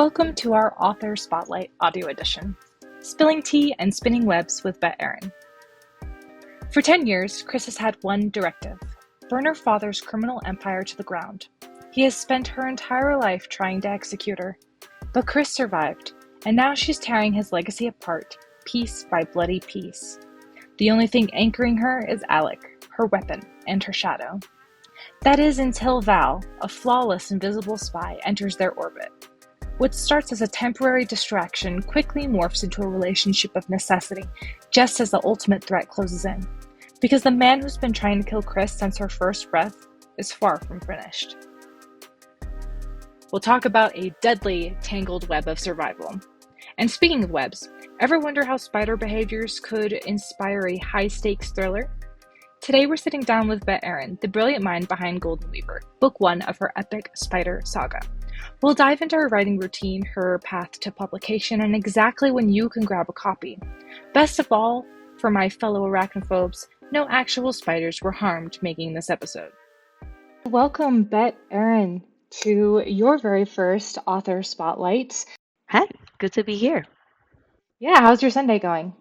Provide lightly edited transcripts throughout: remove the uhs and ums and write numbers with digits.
Welcome to our Author Spotlight audio edition, Spilling Tea and Spinning Webs with Bette Aaron. For 10 years, Chris has had one directive: burn her father's criminal empire to the ground. He has spent her entire life trying to execute her. But Chris survived, and now she's tearing his legacy apart, piece by bloody piece. The only thing anchoring her is Alec, her weapon, and her shadow. That is until Val, a flawless invisible spy, enters their orbit. What starts as a temporary distraction quickly morphs into a relationship of necessity, just as the ultimate threat closes in. Because the man who's been trying to kill Chris since her first breath is far from finished. We'll talk about a deadly, tangled web of survival. And speaking of webs, ever wonder how spider behaviors could inspire a high-stakes thriller? Today we're sitting down with Bette Aaron, the brilliant mind behind Golden Weaver, book 1 of her epic spider saga. We'll dive into her writing routine, her path to publication, and exactly when you can grab a copy. Best of all, for my fellow arachnophobes, no actual spiders were harmed making this episode. Welcome, Bette Aaron, to your very first author spotlight. Hi, good to be here. Yeah, how's your Sunday going?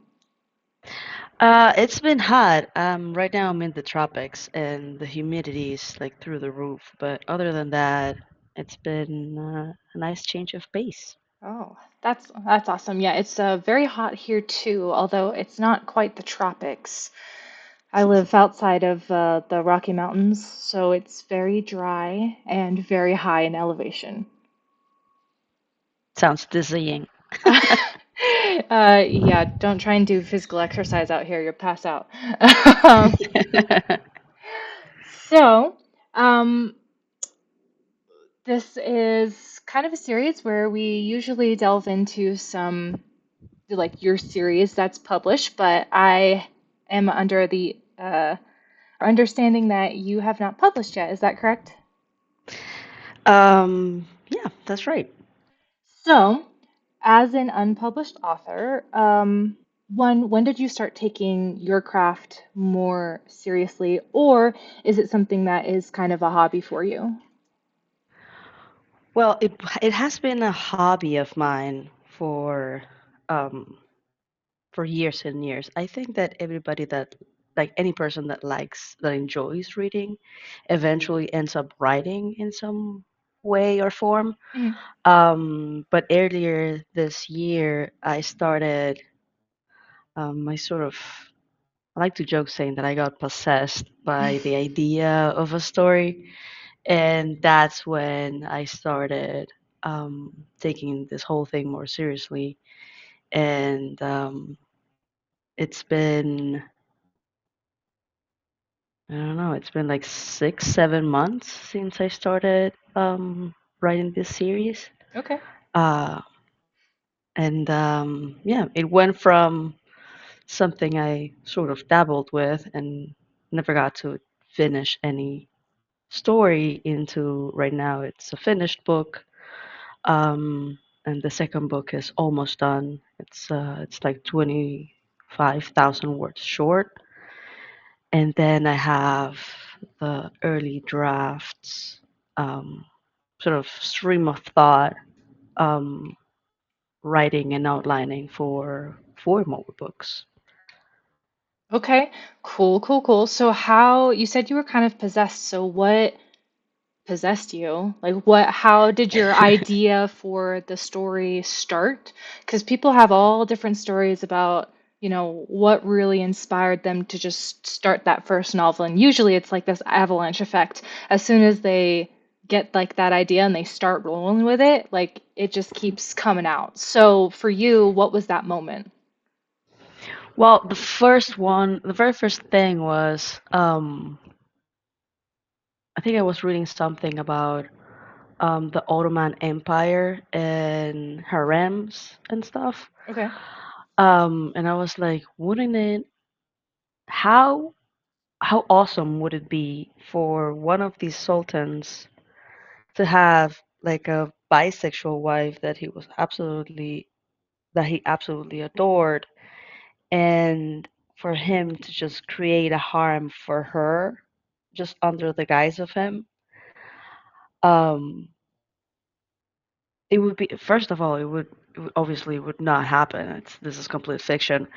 It's been hot. Right now I'm in the tropics and the humidity is like through the roof. But other than that, it's been a nice change of pace. Oh, that's awesome. Yeah, it's very hot here too, although it's not quite the tropics. I live outside of the Rocky Mountains, so it's very dry and very high in elevation. Sounds dizzying. Yeah, don't try and do physical exercise out here, you'll pass out. Um, so, um, this is kind of a series where we usually delve into some, like your series that's published, but I am under the understanding that you have not published yet. Is that correct? Yeah, that's right. So, as an unpublished author, when did you start taking your craft more seriously, or is it something that is kind of a hobby for you? Well, it has been a hobby of mine um for years and years. I think that everybody that like any person that enjoys reading eventually ends up writing in some way or form. Mhm. But earlier this year, I started, I sort of, I like to joke saying that I got possessed by the idea of a story. And that's when I started taking this whole thing more seriously. And it's been, I don't know, it's been like 6, 7 months since I started writing this series. Okay. Uh, and yeah, it went from something I sort of dabbled with and never got to finish any story into right now it's a finished book. And the second book is almost done. It's like 25,000 words short. And then I have the early drafts, um, sort of stream of thought, um, writing and outlining for 4 more books. Okay. Cool, cool, cool. So how you said you were kind of possessed, so what possessed you? Like how did your idea for the story start? Because people have all different stories about, what really inspired them to just start that first novel. And usually it's like this avalanche effect. As soon as they get like that idea and they start rolling with it, like it just keeps coming out. So for you, what was that moment? Well, the very first thing was I think I was reading something about the Ottoman Empire and harems and stuff. Okay. And I was like, wouldn't it how how awesome would it be for one of these sultans to have like a bisexual wife that he absolutely adored, and for him to just create a harem for her just under the guise of him. Um, it would be, first of all, obviously would not happen. This is complete fiction,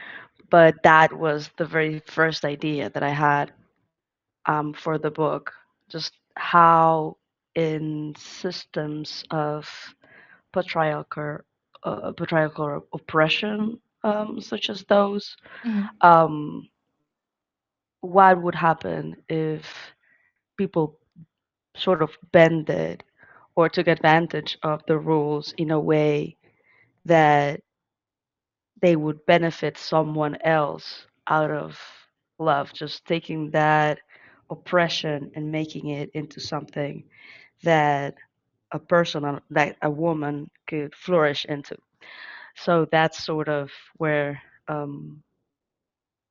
but that was the very first idea that I had for the book. Just how in systems of patriarchal patriarchal oppression, such as those, Mhm. um, what would happen if people sort of bended or took advantage of the rules in a way that they would benefit someone else out of love, just taking that oppression and making it into something that that a woman could flourish into. So that's sort of where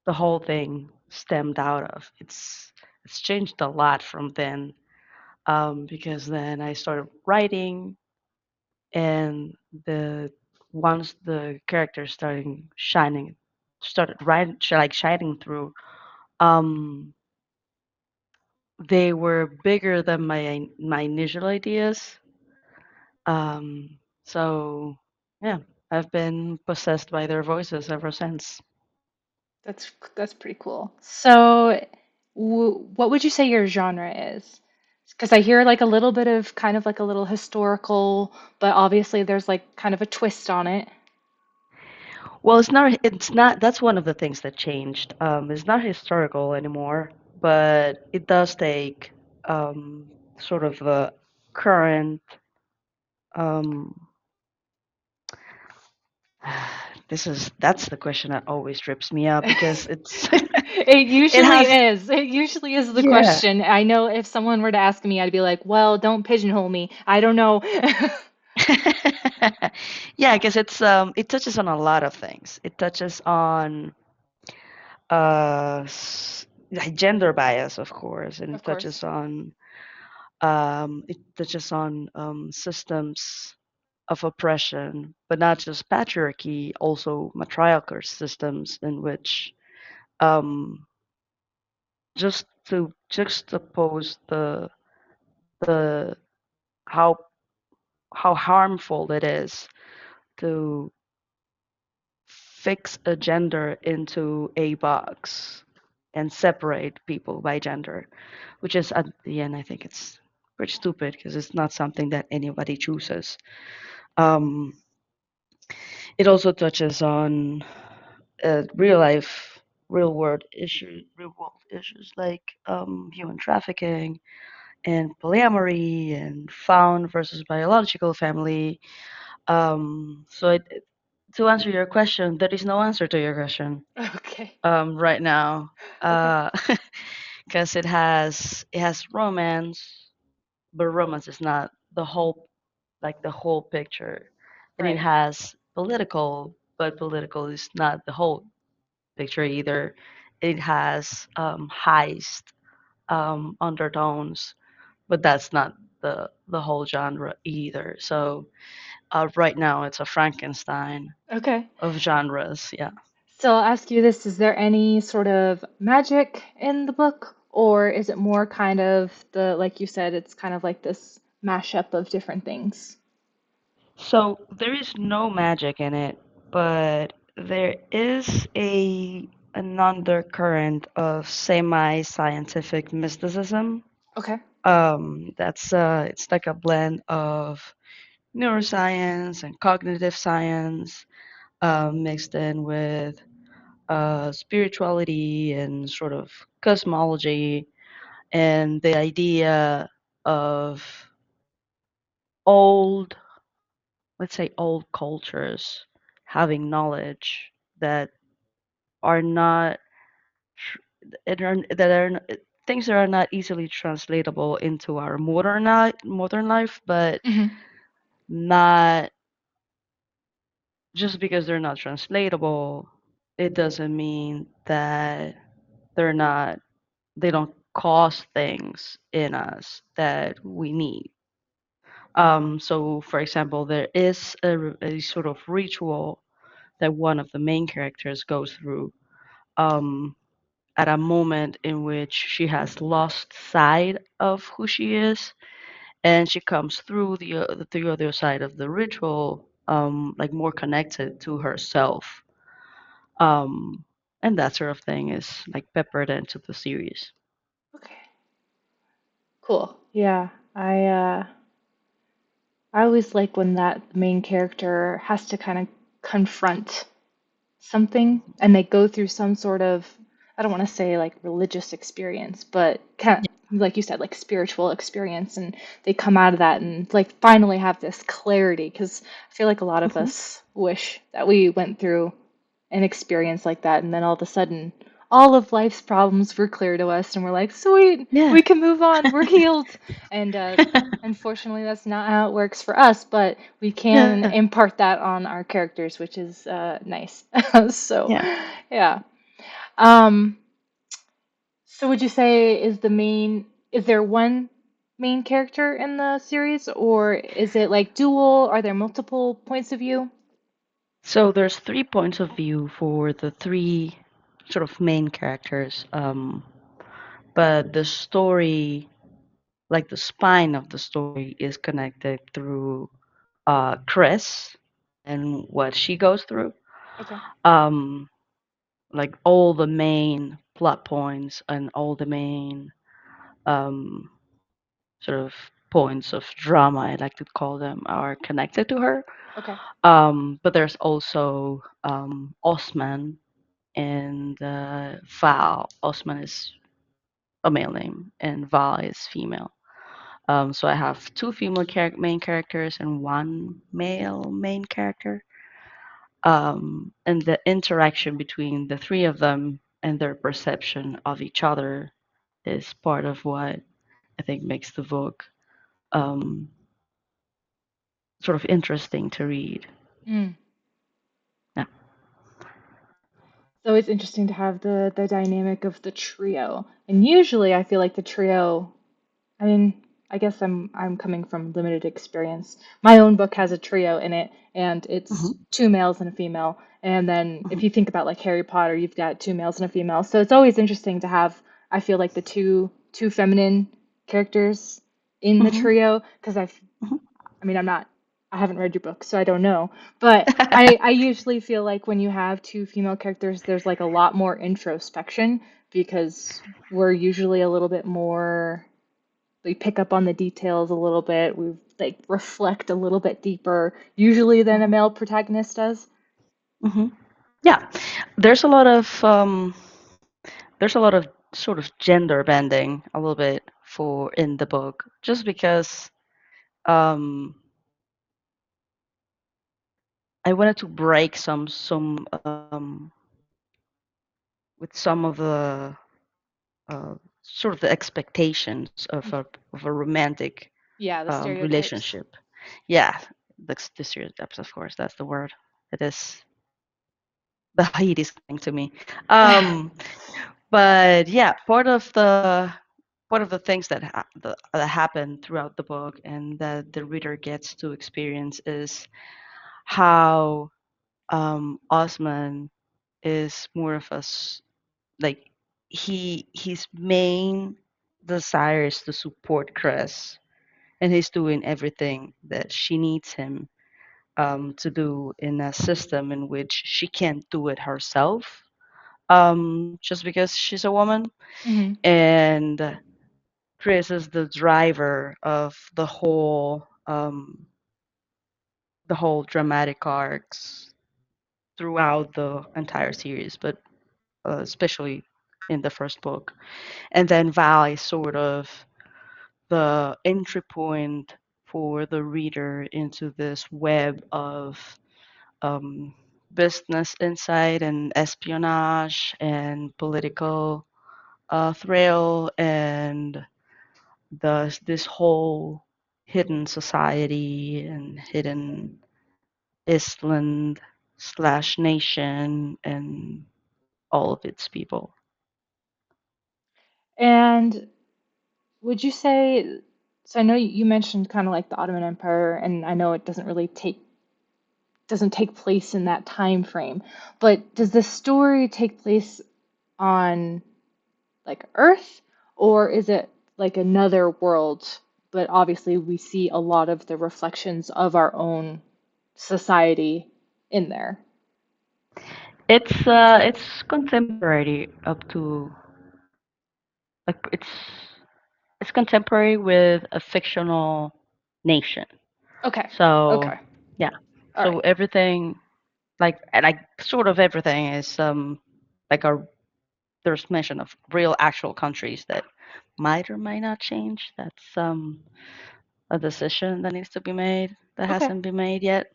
the whole thing stemmed out of. It's changed a lot from then, because then I started writing, and the once the characters started writing, like shining through, um, they were bigger than my initial ideas. So yeah, I've been possessed by their voices ever since. That's pretty cool. So, what would you say your genre is? Because I hear like a little bit of kind of like a little historical, but obviously there's like kind of a twist on it. Well, it's not that's one of the things that changed. It's not historical anymore, but it does take sort of the current um that's the question that always trips me up because it's It it usually has is. It usually is the yeah. question. I know if someone were to ask me, I'd be like, well, don't pigeonhole me. I don't know. Yeah, because it touches on a lot of things. It touches on like gender bias, of course, and Of course. it touches on systems of oppression, but not just patriarchy, also matriarchal systems in which um, just to juxtapose the how how harmful it is to fix a gender into a box and separate people by gender, which is at the end, I think it's pretty stupid because it's not something that anybody chooses. Um, it also touches on real life, real world issues like human trafficking and polyamory and found versus biological family. To answer your question, there is no answer to your question Okay. right now, Okay. because it has romance, but romance is not the whole picture, and it Right. has political, but political is not the whole picture either. It has heist undertones, but that's not the whole genre either. So right now it's a Frankenstein Okay. of genres. Yeah. So I'll ask you this, is there any sort of magic in the book, or is it more kind of like you said, it's kind of like this mashup of different things? So there is no magic in it, but there is an undercurrent of semi-scientific mysticism. Okay. That's it's like a blend of neuroscience and cognitive science, mixed in with spirituality and sort of cosmology, and the idea of old, let's say, old cultures having knowledge that are not that are things that are not easily translatable into our modern life, but Hmm. not just because they're not translatable, it doesn't mean that they're not they don't cause things in us that we need. So, for example, there is a sort of ritual that one of the main characters goes through um, at a moment in which she has lost sight of who she is, and she comes through the other side of the ritual, like more connected to herself, um, and that sort of thing is like peppered into the series. Okay. Cool. Yeah. I always like when that main character has to kind of confront something and they go through some sort of, I don't want to say like religious experience, but kind of, like you said, like spiritual experience, and they come out of that and like finally have this clarity, because I feel like a lot of Hmm. us wish that we went through an experience like that, and then all of a sudden all of life's problems were clear to us and we're like, sweet, Yeah. we can move on, we're healed. And unfortunately that's not how it works for us, but we can Yeah. impart that on our characters, which is nice. So Yeah. yeah. um so would you say is there one main character in the series, or is it like dual? Are there multiple points of view? So there's 3 points of view for the three sort of main characters, but the story, like the spine of the story, is connected through Chris and what she goes through. Okay. Um, like all the main plot points and all the main um, sort of points of drama, I like to call them, are connected to her. Okay. But there's also Osman and Val. Osman is a male name, and Val is female. So I have two female main characters and one male main character. And the interaction between the three of them and their perception of each other is part of what I think makes the book um, sort of interesting to read. Mm. Yeah. So it's interesting to have the dynamic of the trio. And usually I feel like the trio, I mean, I guess I'm coming from limited experience. My own book has a trio in it, and it's Hmm. two males and a female. And then if Hmm. you think about like Harry Potter, you've got two males and a female. So it's always interesting to have, I feel like, the two feminine characters in the Hmm. trio, because Hmm. I mean, I haven't read your book, so I don't know. But I usually feel like when you have two female characters, there's like a lot more introspection, because we're usually a little bit more, we pick up on the details a little bit, we like reflect a little bit deeper, usually than a Hmm. male protagonist does. Hmm. Yeah, there's a lot of sort of gender bending a little bit for in the book, just because um, I wanted to break some with some of the sort of the expectations of a romantic Yeah, the stereotypes. relationship. Yeah, the stereotypes, of course, that's the word. It is the heat is coming to me. Um, but yeah, part of the things that happen throughout the book and that the reader gets to experience is how Osman is more of like his main desire is to support Chris, and he's doing everything that she needs him to do in a system in which she can't do it herself, just because she's a woman. Hmm. And Chris is the driver of the whole dramatic arcs throughout the entire series, but especially in the first book. And then Val is sort of the entry point for the reader into this web of um, business insight and espionage and political thrill and this whole hidden society and hidden island slash nation and all of its people. And would you say, so I know you mentioned kind of like the Ottoman Empire, and I know it doesn't take place in that time frame, but does the story take place on like Earth, or is it like another world but obviously we see a lot of the reflections of our own society in there. It's contemporary up to like it's contemporary with a fictional nation. Okay. So Okay. yeah. All So right. everything like sort of everything is like a there's mention of real actual countries that might or might not change. That's a decision that needs to be made that Okay. hasn't been made yet.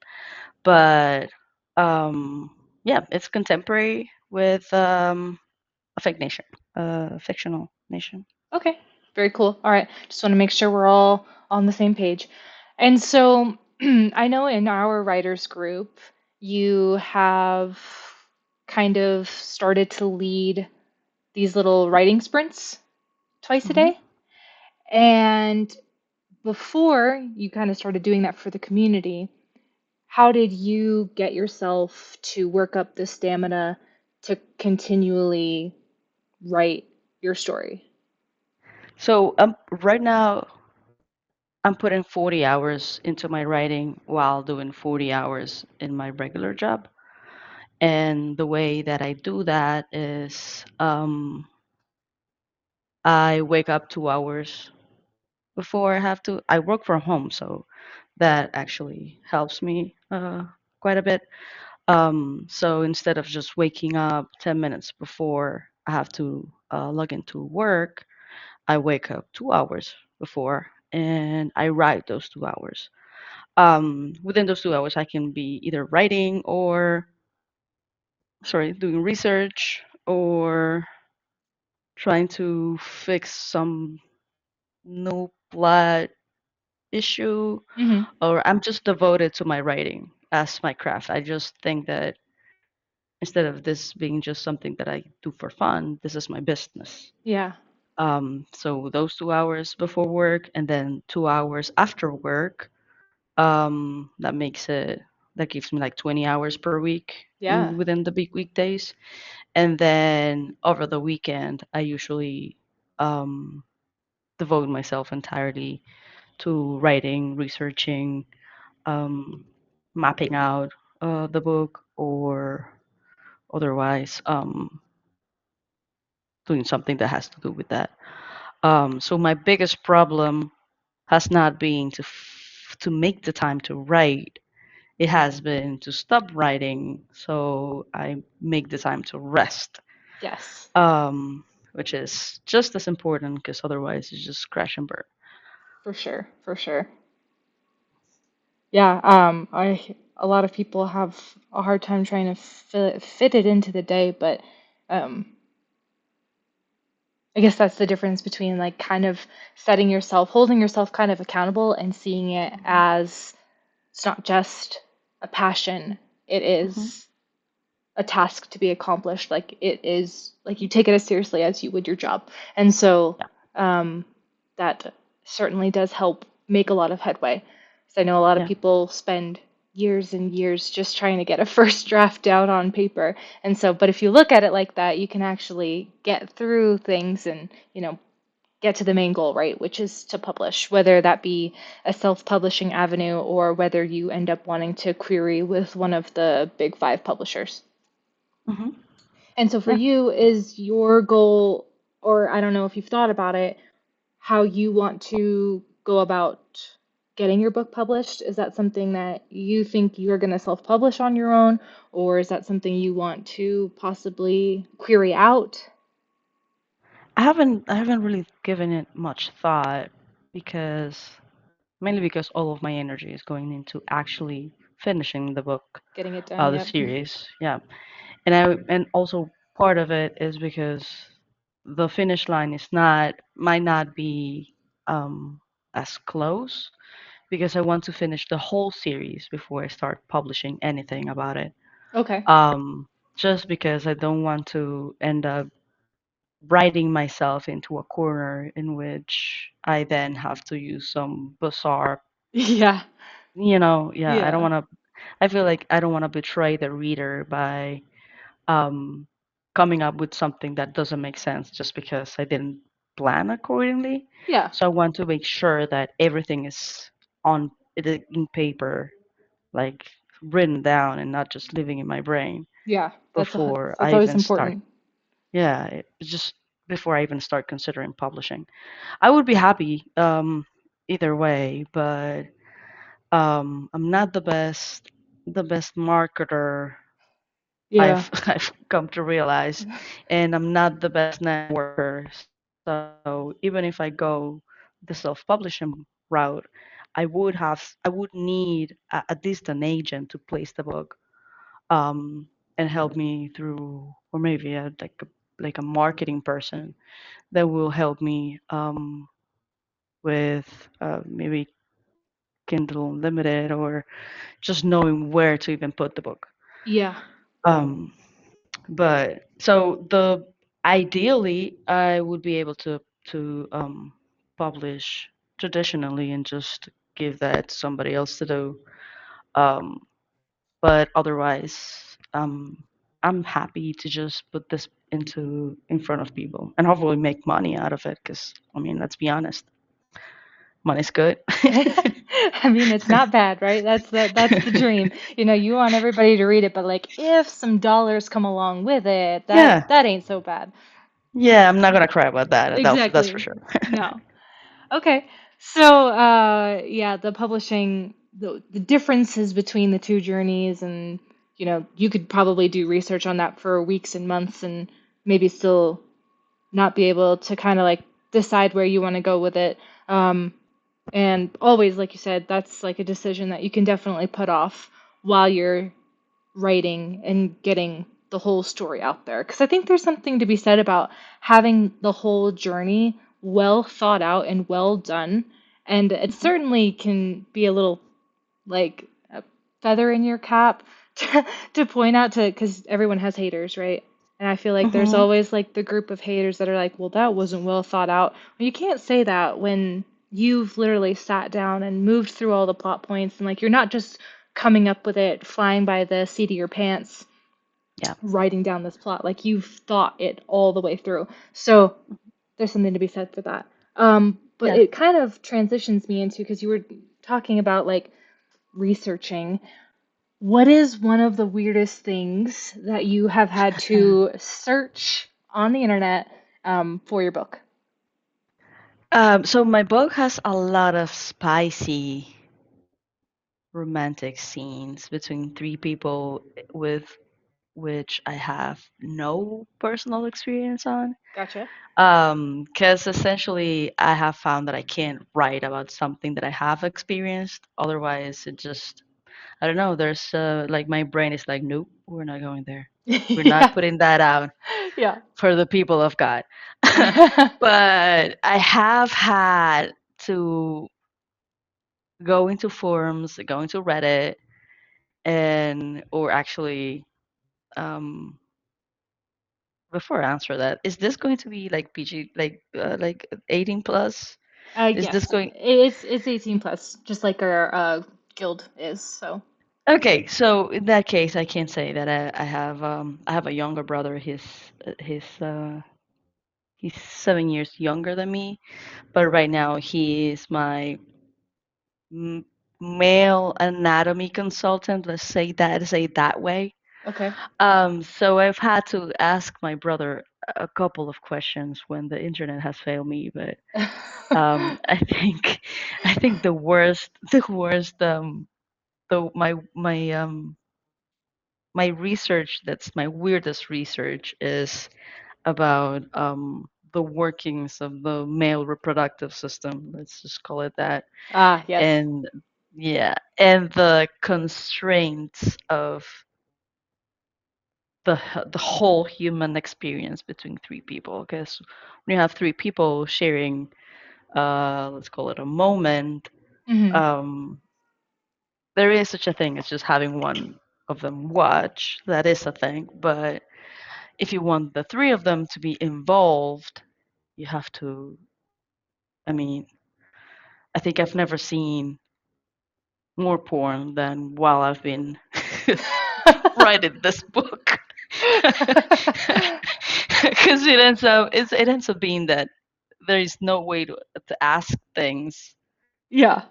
But um yeah, it's contemporary with a fake nation, a fictional nation. Okay. Very cool. All right. Just want to make sure we're all on the same page. And so I know in our writers group, you have kind of started to lead these little writing sprints twice a Hmm. day. And before you kind of started doing that for the community, how did you get yourself to work up the stamina to continually write your story? So right now I'm putting 40 hours into my writing while doing 40 hours in my regular job. And the way that I do that is I wake up 2 hours before I have to. I work from home, so that actually helps me quite a bit. So instead of just waking up 10 minutes before I have to log into work, I wake up 2 hours before and I write those 2 hours. Within those 2 hours, I can be either writing or, sorry, doing research or trying to fix some no plot issue, Hmm. or I'm just devoted to my writing as my craft. I just think that instead of this being just something that I do for fun, this is my business. Yeah. So those 2 hours before work and then 2 hours after work, that makes it that gives me like 20 hours per week Yeah. within the big weekdays. And then over the weekend, I usually um, devote myself entirely to writing, researching, um, mapping out the book, or otherwise doing something that has to do with that. So my biggest problem has not been to make the time to write. It has been to stop writing so I make the time to rest, Yes. um, which is just as important because otherwise it's just crash and burn. For sure. For sure. Yeah. I a lot of people have a hard time trying to fit it into the day, but um, I guess that's the difference between like kind of setting yourself, holding yourself kind of accountable and seeing it Hmm. as it's not just a passion, it Hmm. is a task to be accomplished. Like it is, like you take it as seriously as you would your job. And so Yeah. um, that certainly does help make a lot of headway. So I know a lot of Yeah. people spend years and years just trying to get a first draft down on paper. And so, but if you look at it like that, you can actually get through things and, get to the main goal, right? Which is to publish, whether that be a self-publishing avenue or whether you end up wanting to query with one of the big five publishers. Hmm. And so for Yeah. you, is your goal, or I don't know if you've thought about it, how you want to go about getting your book published? Is that something that you think you're going to self-publish on your own, or is that something you want to possibly query out? I haven't really given it much thought because mainly because all of my energy is going into actually finishing the book, Getting it done, the yep. series. Yeah. And also part of it is because the finish line is not might not be as close because I want to finish the whole series before I start publishing anything about it. Okay. Um, just because I don't want to end up writing myself into a corner in which I then have to use some bizarre, Yeah. yeah, I don't Yeah. want to. I feel like I don't want to betray the reader by um, coming up with something that doesn't make sense just because I didn't. plan accordingly. Yeah. So I want to make sure that everything is on in paper, like written down, and not just living in my brain Yeah. before That's I always even start. important. Yeah, it's just before I even start considering publishing. I would be happy either way, but I'm not the best marketer. Yeah. I've come to realize, and I'm not the best networker. So even if I go the self-publishing route, I would need at least an agent to place the book, um, and help me through, or maybe like a marketing person that will help me with maybe Kindle Unlimited, or just knowing where to even put the book. Yeah. Um, but so the ideally, I would be able to publish traditionally and just give that to somebody else to do. Um, but otherwise, I'm happy to just put this into in front of people and hopefully make money out of it. Because I mean, let's be honest, money's good. I mean, it's not bad, right? That's the dream. You want everybody to read it, but like if some dollars come along with it, that Yeah, that ain't so bad. yeah, I'm not gonna cry about that. That's for Exactly. sure. No. Okay. So, yeah, the publishing, the differences between the two journeys, and you could probably do research on that for weeks and months, and maybe still not be able to kind of like decide where you want to go with it. And always, like you said, that's like a decision that you can definitely put off while you're writing and getting the whole story out there. Because I think there's something to be said about having the whole journey well thought out and well done. And it certainly can be a little like a feather in your cap to point out to, because everyone has haters, right? And I feel like there's Hmm. always like the group of haters that are like, well, that wasn't well thought out. Well, you can't say that when you've literally sat down and moved through all the plot points, and like you're not just coming up with it flying by the seat of your pants Yeah, writing down this plot. Like you've thought it all the way through. So there's something to be said for that. But yeah. it kind of transitions me into, because you were talking about like researching. What is one of the weirdest things that you have had to search on the internet for your book? So my book has a lot of spicy romantic scenes between three people with which I have no personal experience on. Gotcha. Because essentially I have found that I can't write about something that I have experienced. Otherwise, it just, I don't know. There's like my brain is like, nope, we're not going there. We're not Yeah. putting that out Yeah. for the people of God. But I have had to go into forums, go into Reddit, and or actually, um, before I answer that, is this going to be like PG, like 18 plus? Is this Yes, going? it's 18 plus, just like our guild is. So. Okay, so in that case, I can say that I have a younger brother. He's 7 years younger than me, but right now he is my m- male anatomy consultant. Let's say it that way. Okay. So I've had to ask my brother a couple of questions when the internet has failed me, but I think the worst, my research that's my weirdest research is about the workings of the male reproductive system. Let's just call it that. Ah, yes. And yeah, and the constraints of the whole human experience between three people. Because when you have three people sharing, let's call it a moment, Hmm. um, there is such a thing as just having one of them watch. That is a thing, but if you want the three of them to be involved, you have to. I mean, I think I've never seen more porn than while I've been writing this book. Because it ends up being that there is no way to ask things Yeah.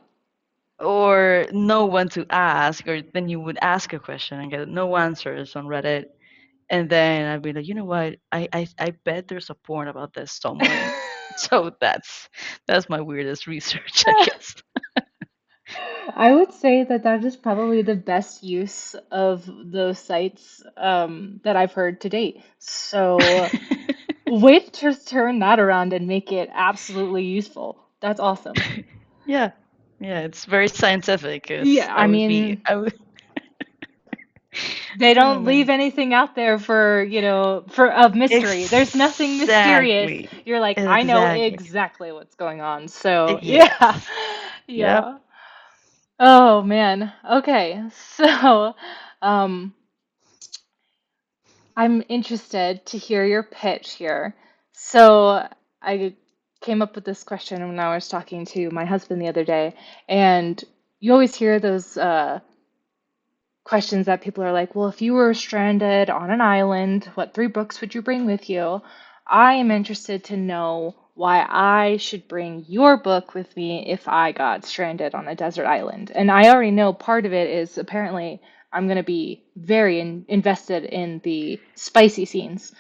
or no one to ask, or then you would ask a question and get no answers on Reddit. And then I'd be like, you know what? I bet there's a porn about this somewhere. So that's my weirdest research, I guess. I would say that that is probably the best use of those sites that I've heard to date. So, way to turn that around and make it absolutely useful. That's awesome. Yeah. Yeah, it's very scientific because Yeah, I mean, I would they oh don't leave man. anything out there for, for of mystery. There's nothing mysterious. Exactly. You're like, I know Exactly. exactly what's going on. So, yeah. Yes. Yep. Yeah. Oh man. Okay. So, um, I'm interested to hear your pitch here. So, I came up with this question when I was talking to my husband the other day, and you always hear those questions that people are like, well, if you were stranded on an island, what three books would you bring with you? I am interested to know why I should bring your book with me if I got stranded on a desert island. And I already know part of it is apparently I'm going to be very invested in the spicy scenes.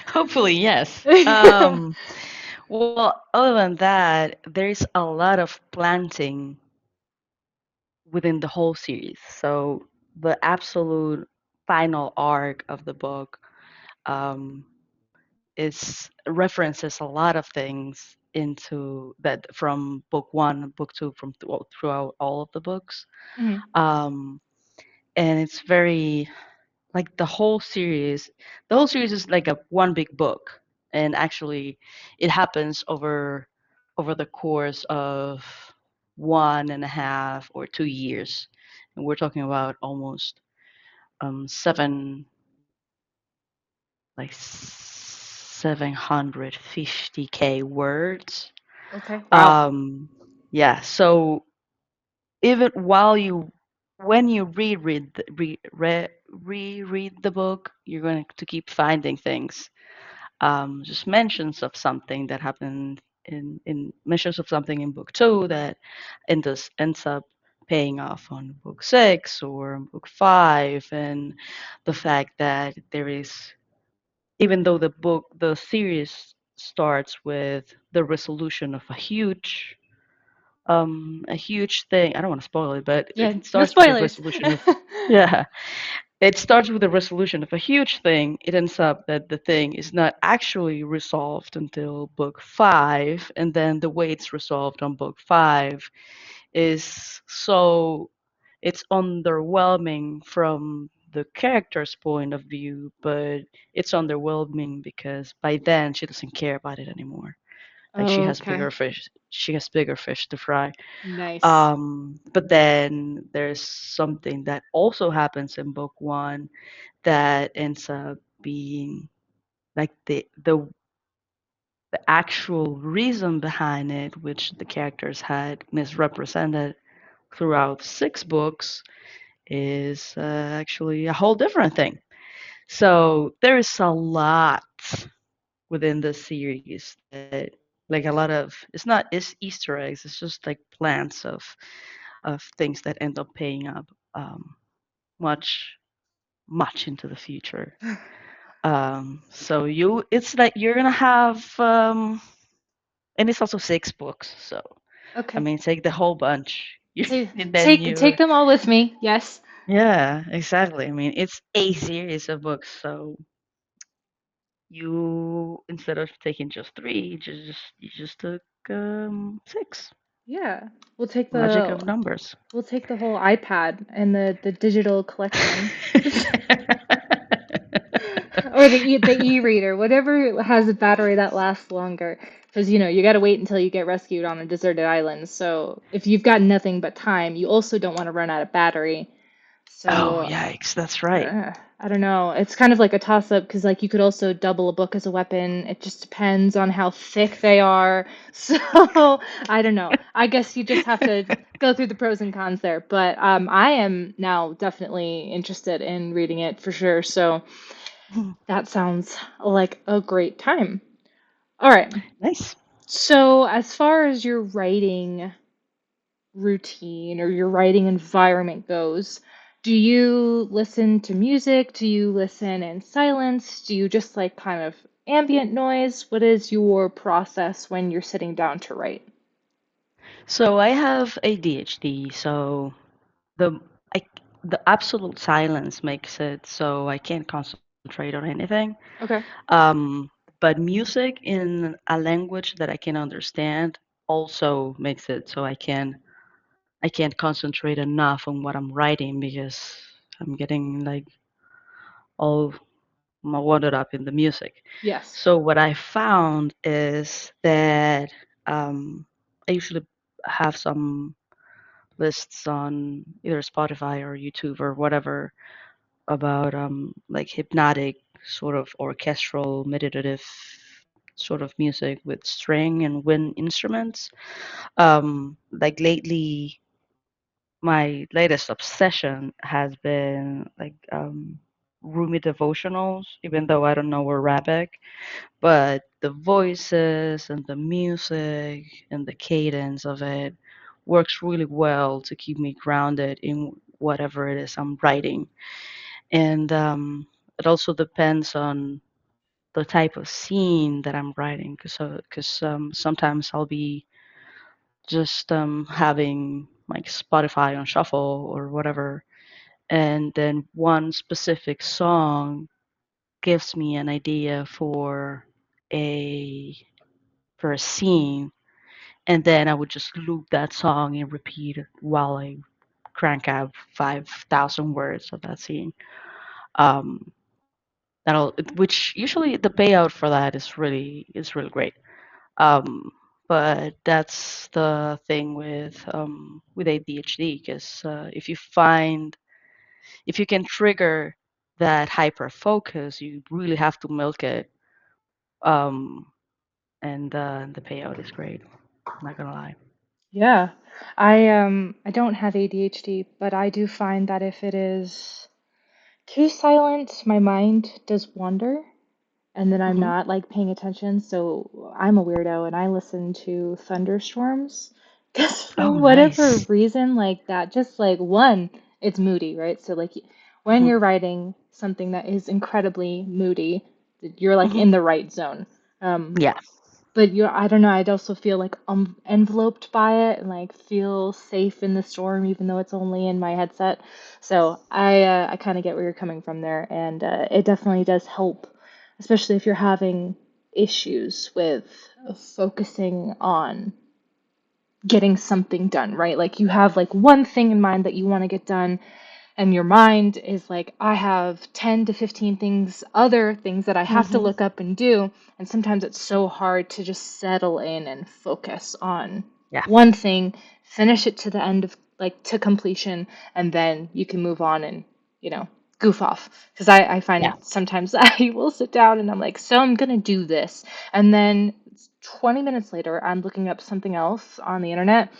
Hopefully, yes. Well, other than that, there's a lot of planting within the whole series. So the absolute final arc of the book um, is references a lot of things into that from book one, book two, from throughout all of the books. Mhm. Um, and it's very like the whole series is like a one big book, and actually it happens over the course of 1.5 or 2 years, and we're talking about almost seven like 750k words. Okay. Wow. um yeah, so even while you when you reread the book, you're going to keep finding things, just mentions of something that happened in mentions of something in book two that ends up paying off on book six or book five. And the fact that there is, even though the series starts with the resolution of a huge thing. I don't want to spoil it, but Yeah, it no starts with the spoilers. resolution of, yeah, it starts with the resolution of a huge thing. It ends up that the thing is not actually resolved until book five, and then the way it's resolved on book five is so it's underwhelming from the character's point of view, but it's underwhelming because by then she doesn't care about it anymore. Like Okay. she has bigger fish to fry. Nice. But then there's something that also happens in book one that ends up being like the actual reason behind it, which the characters had misrepresented throughout 6 books, is actually a whole different thing. So there is a lot within the series that, like, a lot of it's Easter eggs. It's just like plants of things that end up paying up much much into the future. So it's like you're gonna have and it's also 6 books. So I Okay. mean, take the whole bunch. Take And then take them all with me. Yes. yeah, exactly. I mean, it's a series of books, so you instead of taking just three, you just took 6. Yeah. We'll take Magic the of numbers. we'll take the whole iPad and the digital collection. Or the e-reader, whatever has a battery that lasts longer. Because you got to wait until you get rescued on a deserted island. So if you've got nothing but time, you also don't want to run out of battery. Oh, So yikes, that's right. I don't know. It's kind of like a toss-up because like you could also double a book as a weapon. It just depends on how thick they are. So I don't know. I guess you just have to go through the pros and cons there. But I am now definitely interested in reading it for sure. So that sounds like a great time. All right. Nice. So, as far as your writing routine or your writing environment goes, do you listen to music? Do you listen in silence? Do you just like kind of ambient noise? What is your process when you're sitting down to write? So I have ADHD, so the I, the absolute silence makes it so I can't concentrate on anything. Okay. Um, but music in a language that I can understand also makes it so I can't concentrate enough on what I'm writing because I'm getting like all wounded up in the music. Yes. So what I found is that um, I usually have some lists on either Spotify or YouTube or whatever about like hypnotic sort of orchestral meditative sort of music with string and wind instruments. Like lately, my latest obsession has been like Rumi devotionals, even though I don't know Arabic, but the voices and the music and the cadence of it works really well to keep me grounded in whatever it is I'm writing. And it also depends on the type of scene that I'm writing, because sometimes I'll be just having like Spotify on shuffle or whatever, and then one specific song gives me an idea a for a scene, and then I would just loop that song and repeat it while I crank out 5,000 words of that scene. Um, which usually the payout for that is really great. Um, but that's the thing with ADHD, because if you can trigger that hyper focus, you really have to milk it. Um, and the payout is great. I'm not gonna lie. Yeah. I don't have ADHD, but I do find that if it is too silent, my mind does wander. And then I'm Hmm. not like paying attention. So I'm a weirdo and I listen to thunderstorms because for Oh, whatever nice. reason, like that, just like one, it's moody, right? So, like, when Hmm. you're writing something that is incredibly moody, you're like Hmm. in the right zone. Um, Yeah. but I don't know, I'd also feel like enveloped by it and like feel safe in the storm, even though it's only in my headset. So I kind of get where you're coming from there, and it definitely does help, especially if you're having issues with focusing on getting something done, right? Like you have like one thing in mind that you want to get done, and your mind is like, I have 10 to 15 other things that I have to Hmm. look up and do. And sometimes it's so hard to just settle in and focus on Yeah. one thing, finish it to the end of like to completion, and then you can move on and, you know, goof off. Because I Yeah. find sometimes I will sit down and I'm like, so I'm gonna do this. And then 20 minutes later, I'm looking up something else on the internet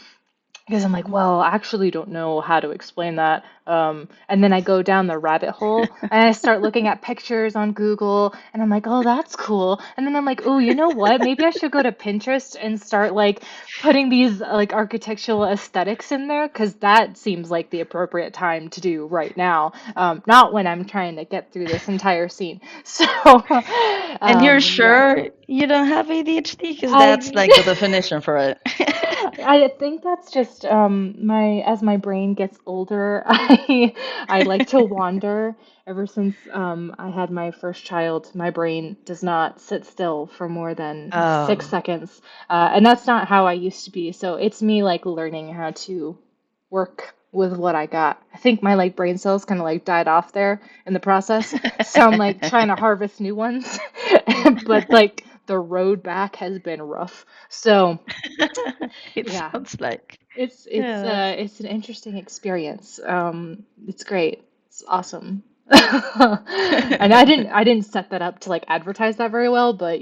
because I'm like, Hmm. well, I actually don't know how to explain that. And then I go down the rabbit hole and I start looking at pictures on Google and I'm like, oh, that's cool. And then I'm like, oh, you know what? Maybe I should go to Pinterest and start like putting these like architectural aesthetics in there because that seems like the appropriate time to do right now. Not when I'm trying to get through this entire scene. So, And you're yeah. sure you don't have ADHD? Because that's I like the definition for it. I think that's just my as my brain gets older, I like to wander. Ever since I had my first child, my brain does not sit still for more than 6 seconds, and that's not how I used to be. So it's me like learning how to work with what I got. I think my like brain cells kind of like died off there in the process, so I'm like trying to harvest new ones, but like the road back has been rough. So. It Yeah, sounds like. it's Yes. it's an interesting experience. It's great. It's awesome. And I didn't set that up to like advertise that very well, but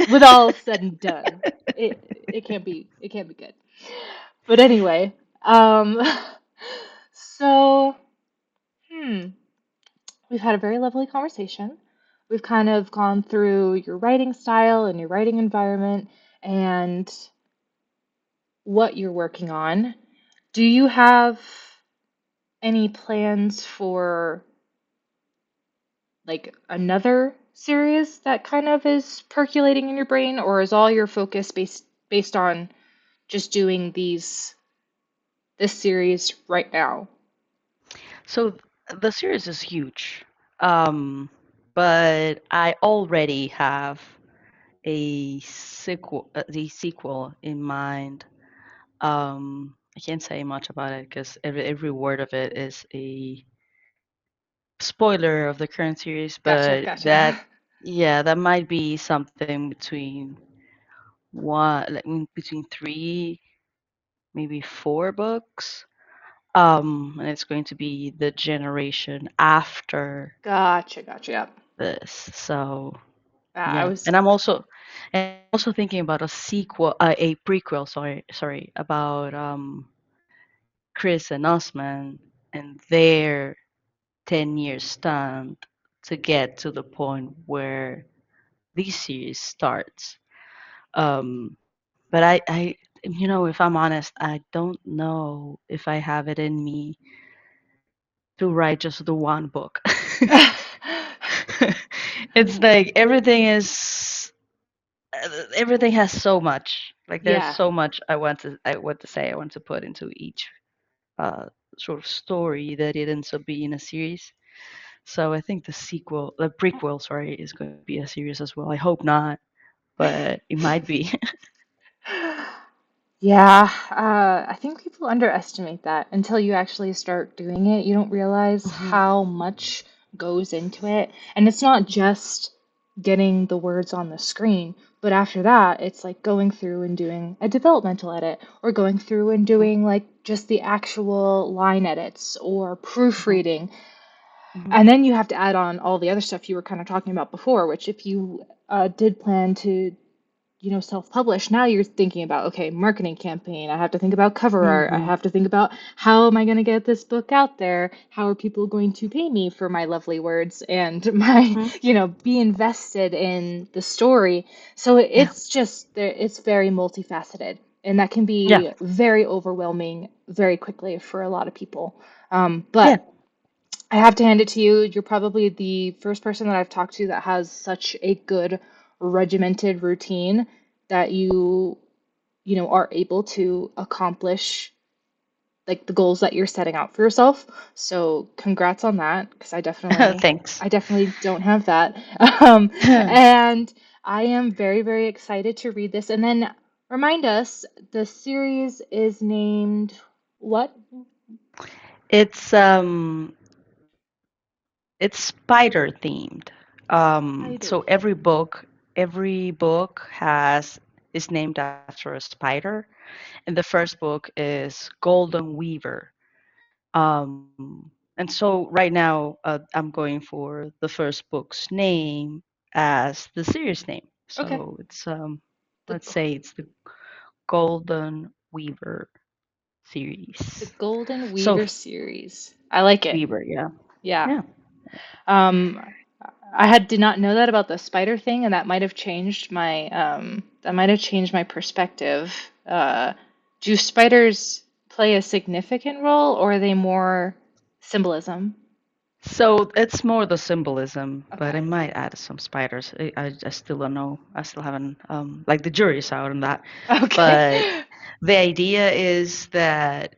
with all said and done, it can't be good. But anyway, so hmm, we've had a very lovely conversation. we've kind of gone through your writing style and your writing environment and what you're working on. Do you have any plans for like another series that kind of is percolating in your brain, or is all your focus based on just doing this series right now? So the series is huge, um, but I already have the sequel in mind. I can't say much about it because every word of it is a spoiler of the current series. Gotcha, But gotcha. yeah, that might be something between three, maybe four books. And it's going to be the generation after Gotcha, gotcha. Yep. this. So I yeah, was and I'm also thinking about a prequel. Sorry, about Chris and Osman and their 10-year stand to get to the point where this series starts. But if I'm honest, I don't know if I have it in me to write just the one book. It's like everything has so much. Like there's yeah. so much I want to say, I want to put into each uh sort of story that it ends up being a series. So I think the prequel, sorry, is going to be a series as well. I hope not, but it might be. Yeah, I think people underestimate that until you actually start doing it. You don't realize Mhm, how much goes into it. And it's not just getting the words on the screen, but after that, it's like going through and doing a developmental edit or going through and mhm, doing like just the actual line edits or mhm, proofreading. mhm, And then you have to add on all the other stuff you were kind of talking about before, which if you did plan to self-publish, now you're thinking about, okay, marketing campaign. I have to think about cover art. I mhm, have to think about how am I going to get this book out there? How are people going to pay me for my lovely words and my, mhm. be invested in the story. So Yeah, it's very multifaceted. And that can yeah, be very overwhelming very quickly for a lot of people. yeah. But I have to hand it to you. You're probably the first person that I've talked to that has such a good regimented routine that you are able to accomplish like the goals that you're setting out for yourself. So congrats on that, because Thanks. I definitely don't have that. And I am very, very excited to read this. And then remind us, the series is named what? It's it's spider themed. Spider So theme. every book has is named after a spider, and the first book is Golden Weaver. And so right now, I'm going for the first book's name as the series name. Okay. So it's The let's say it's the Golden Weaver The series. Golden So Weaver series. I like it. Weaver, yeah, Yeah. yeah. Um, I did not know that about the spider thing, and that might have changed my perspective. Do spiders play a significant role, or are they more symbolism? So it's more the symbolism, but I Okay. might add some spiders. I still don't know. I still haven't like the jury's out on that. But Okay. the idea is that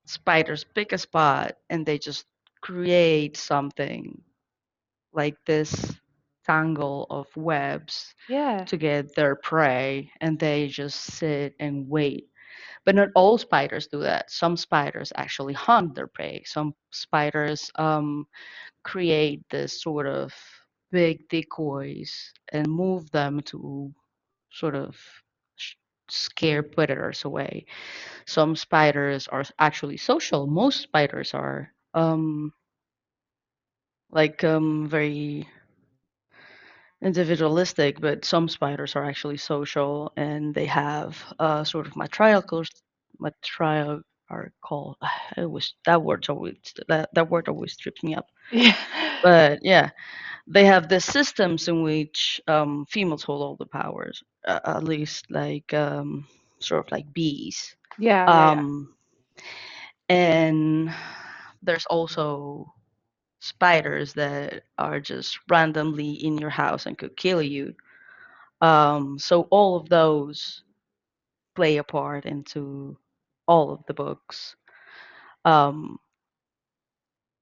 spiders pick a spot and they just create something like this tangle of webs Yeah. to get their prey, and they just sit and wait. But not all spiders do that. Some spiders actually hunt their prey. Some spiders create this sort of big decoys and move them to sort of sh- scare predators away. Some spiders are actually social. Most spiders are very individualistic, but some spiders are actually social, and they have sort of matriarch are called. It was that word always trips me up. Yeah. But yeah, they have the systems in which females hold all the powers, at least like sort of like bees. Yeah, yeah, yeah. Um, and there's also spiders that are just randomly in your house and could kill you. So all of those play a part into all of the books. Um,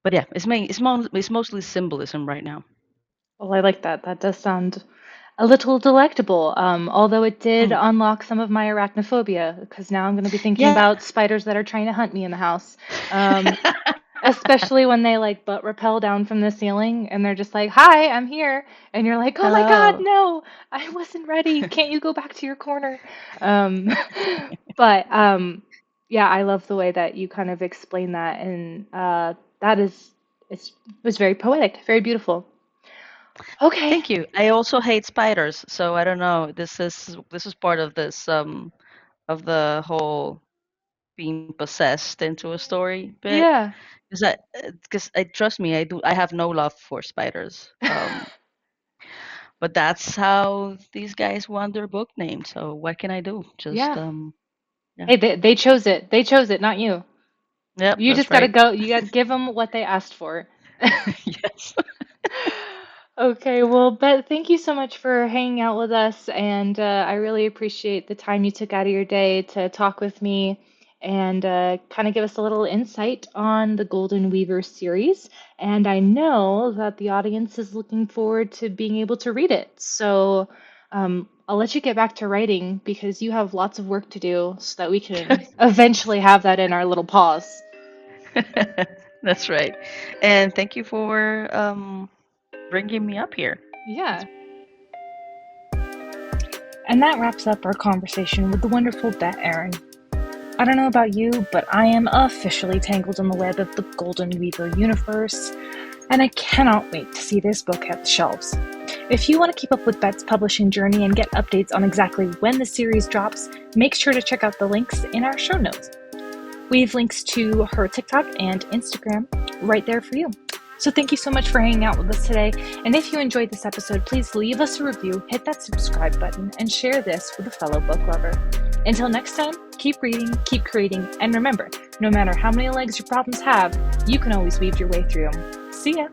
but yeah, it's mostly symbolism right now. Well, I like that. That does sound a little delectable. Although it did Mm. unlock some of my arachnophobia, because now I'm going to be thinking Yeah. about spiders that are trying to hunt me in the house. Um, Especially when they like butt rappel down from the ceiling and they're just like, "Hi, I'm here." And you're like, "Oh my God, Oh, no. I wasn't ready. Can't you go back to your corner?" Um but yeah, I love the way that you kind of explain that, and that is it was very poetic, very beautiful. Okay. thank you. I also hate spiders, so I don't know. This is part of the whole being possessed into a story bit. Yeah. Because I trust me, I have no love for spiders. But that's how these guys want their book named. So what can I do? Just Yeah. yeah. Hey, they chose it. They chose it, not you. Yep, You just that's gotta right. go. You gotta give them what they asked for. Yes. Okay, well, Bet, thank you so much for hanging out with us, and I really appreciate the time you took out of your day to talk with me and kind of give us a little insight on the Golden Weaver series. And I know that the audience is looking forward to being able to read it. So I'll let you get back to writing because you have lots of work to do so that we can eventually have that in our little paws. That's right. And thank you for bringing me up here. It's Yeah. And that wraps up our conversation with the wonderful Bette Aaron. I don't know about you, but I am officially tangled in the web of the Golden Weaver universe, and I cannot wait to see this book hit the shelves. If you want to keep up with Bette's publishing journey and get updates on exactly when the series drops, make sure to check out the links in our show notes. We have links to her TikTok and Instagram right there for you. So thank you so much for hanging out with us today. And if you enjoyed this episode, please leave us a review, hit that subscribe button, and share this with a fellow book lover. Until next time, keep reading, keep creating, and remember, no matter how many legs your problems have, you can always weave your way through them. See ya!